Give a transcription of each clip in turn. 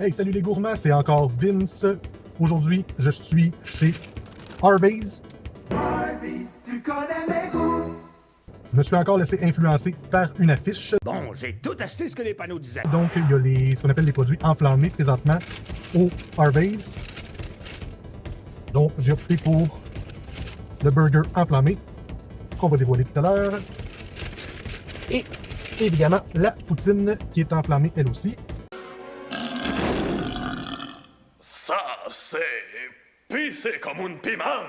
Hey, salut les gourmands, c'est encore Vince. Aujourd'hui, je suis chez Harvey's. Harvey's, tu connais mes goûts. Je me suis encore laissé influencer par une affiche. Bon, j'ai tout acheté ce que les panneaux disaient. Donc, il y a ce qu'on appelle les produits enflammés présentement au Harvey's. Donc, j'ai opté pour le burger enflammé qu'on va dévoiler tout à l'heure. Et évidemment, la poutine qui est enflammée elle aussi. Ça, c'est pissé comme une pimente.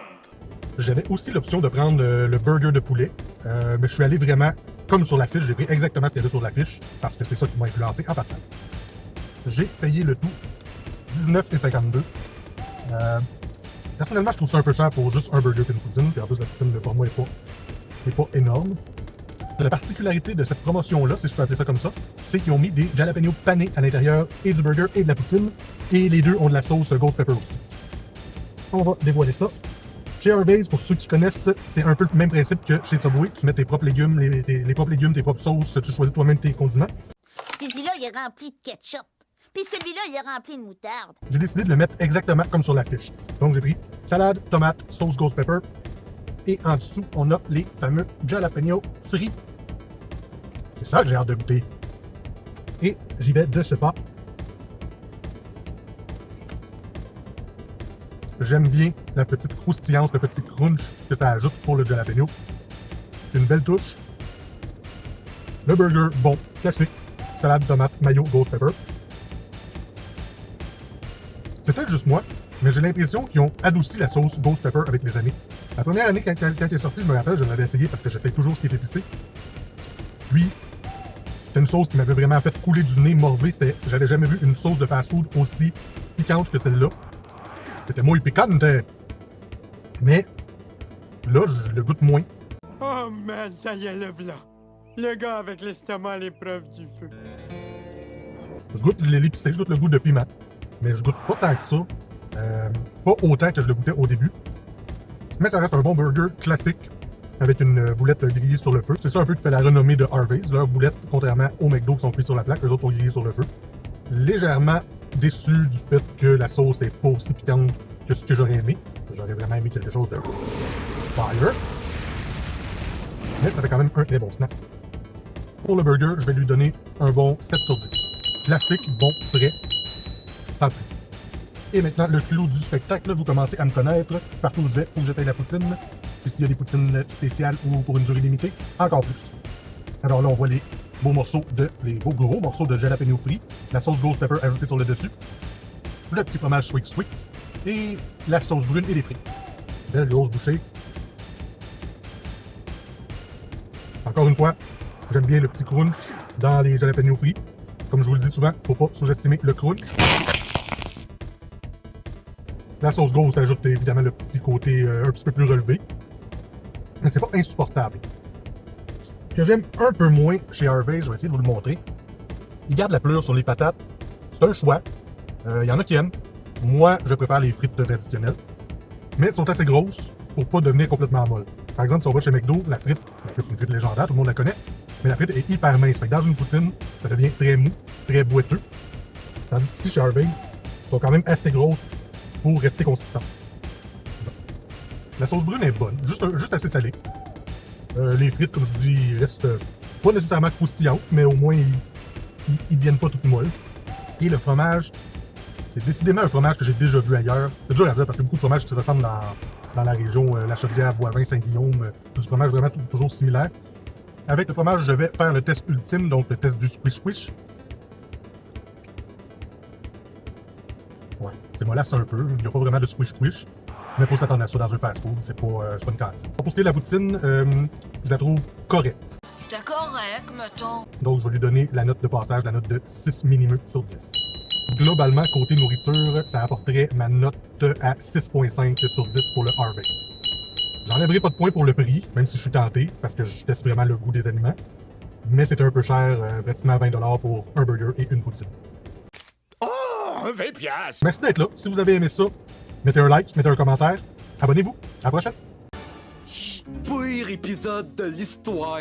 J'avais aussi l'option de prendre le burger de poulet, mais je suis allé vraiment comme sur l'affiche. J'ai pris exactement ce qu'il y avait sur l'affiche, parce que c'est ça qui m'a influencé en partant. J'ai payé le tout $19,52. Personnellement, je trouve ça un peu cher pour juste un burger et une poutine, puis en plus la poutine, le format est pas énorme. La particularité de cette promotion-là, si je peux appeler ça comme ça, c'est qu'ils ont mis des jalapenos panés à l'intérieur et du burger et de la poutine, et les deux ont de la sauce Ghost Pepper aussi. On va dévoiler ça. Chez Harvey's, pour ceux qui connaissent, c'est un peu le même principe que chez Subway. Tu mets tes propres légumes, les propres légumes, tes propres sauces, tu choisis toi-même tes condiments. Ce fusil-là, il est rempli de ketchup. Puis celui-là, il est rempli de moutarde. J'ai décidé de le mettre exactement comme sur l'affiche. Donc j'ai pris salade, tomate, sauce Ghost Pepper. Et en dessous, on a les fameux jalapenos frits. C'est ça que j'ai hâte de goûter. Et j'y vais de ce pas. J'aime bien la petite croustillance, le petit crunch que ça ajoute pour le jalapeno. Une belle touche. Le burger, bon, classique. Salade, tomate, mayo, Ghost Pepper. C'est peut-être juste moi, mais j'ai l'impression qu'ils ont adouci la sauce Ghost Pepper avec les années. La première année, quand elle est sortie, je me rappelle, je l'avais essayé parce que j'essaie toujours ce qui est épicé. Puis, c'était une sauce qui m'avait vraiment fait couler du nez, morvé. J'avais jamais vu une sauce de fast-food aussi piquante que celle-là. C'était moins piquante. Mais, là, je le goûte moins. Oh man, ça y est, le blanc. Le gars avec l'estomac à l'épreuve du feu. Je goûte l'épicé, je goûte le goût de piment. Mais je goûte pas tant que ça. Pas autant que je le goûtais au début. Mais ça reste un bon burger classique avec une boulette grillée sur le feu. C'est ça un peu qui fait la renommée de Harvey's. Leurs boulettes, contrairement aux McDo qui sont cuits sur la plaque, eux autres sont grillés sur le feu. Légèrement déçu du fait que la sauce est pas aussi piquante que ce que j'aurais aimé. J'aurais vraiment aimé quelque chose de fire. Mais ça fait quand même un très bon snack. Pour le burger, je vais lui donner un bon 7 sur 10. Classique, bon, frais, sans plus. Et maintenant, le clou du spectacle, vous commencez à me connaître. Partout où je vais, faut que j'essaye la poutine. Puis s'il y a des poutines spéciales ou pour une durée limitée, encore plus. Alors là, on voit les beaux gros morceaux de jalapeno frit, la sauce Ghost Pepper ajoutée sur le dessus, le petit fromage Swick Swick, et la sauce brune et les frites. Belle grosse bouchée. Encore une fois, j'aime bien le petit crunch dans les jalapenos frits. Comme je vous le dis souvent, faut pas sous-estimer le crunch. La sauce Ghost ajoute évidemment le petit côté un petit peu plus relevé. Mais c'est pas insupportable. Ce que j'aime un peu moins chez Harvey's, je vais essayer de vous le montrer. Ils gardent la pleure sur les patates. C'est un choix. Il y en a qui aiment. Moi, je préfère les frites traditionnelles. Mais elles sont assez grosses pour pas devenir complètement molles. Par exemple, si on va chez McDo, la frite, c'est une frite légendaire, tout le monde la connaît. Mais la frite est hyper mince. Fait que dans une poutine, ça devient très mou, très boiteux. Tandis qu'ici, chez Harvey's, elles sont quand même assez grosses pour rester consistant. La sauce brune est bonne, juste assez salée. Les frites, comme je vous dis, restent pas nécessairement croustillantes, mais au moins ils deviennent pas toutes molles. Et le fromage, c'est décidément un fromage que j'ai déjà vu ailleurs. C'est dur à dire parce que beaucoup de fromages qui se ressemblent dans la région La Chaudière, Boivin, Saint-Guillaume, du fromage vraiment toujours similaire. Avec le fromage, je vais faire le test ultime, donc le test du squish squish. Ouais, c'est mollasse un peu, il n'y a pas vraiment de squish-squish, mais il faut s'attendre à ça dans un fast-food, c'est pas une cantine. Pour ce qui est de la poutine, je la trouve correcte. C'était correct, mettons. Donc je vais lui donner la note de passage, la note de 6 mm sur 10. Globalement, côté nourriture, ça apporterait ma note à 6.5 sur 10 pour le Harvey's. J'enlèverai pas de points pour le prix, même si je suis tenté, parce que je teste vraiment le goût des aliments. Mais c'est un peu cher, pratiquement 20$ pour un burger et une poutine. 20 piastres. Merci d'être là. Si vous avez aimé ça, mettez un like, mettez un commentaire. Abonnez-vous. À la prochaine. Pire épisode de l'histoire.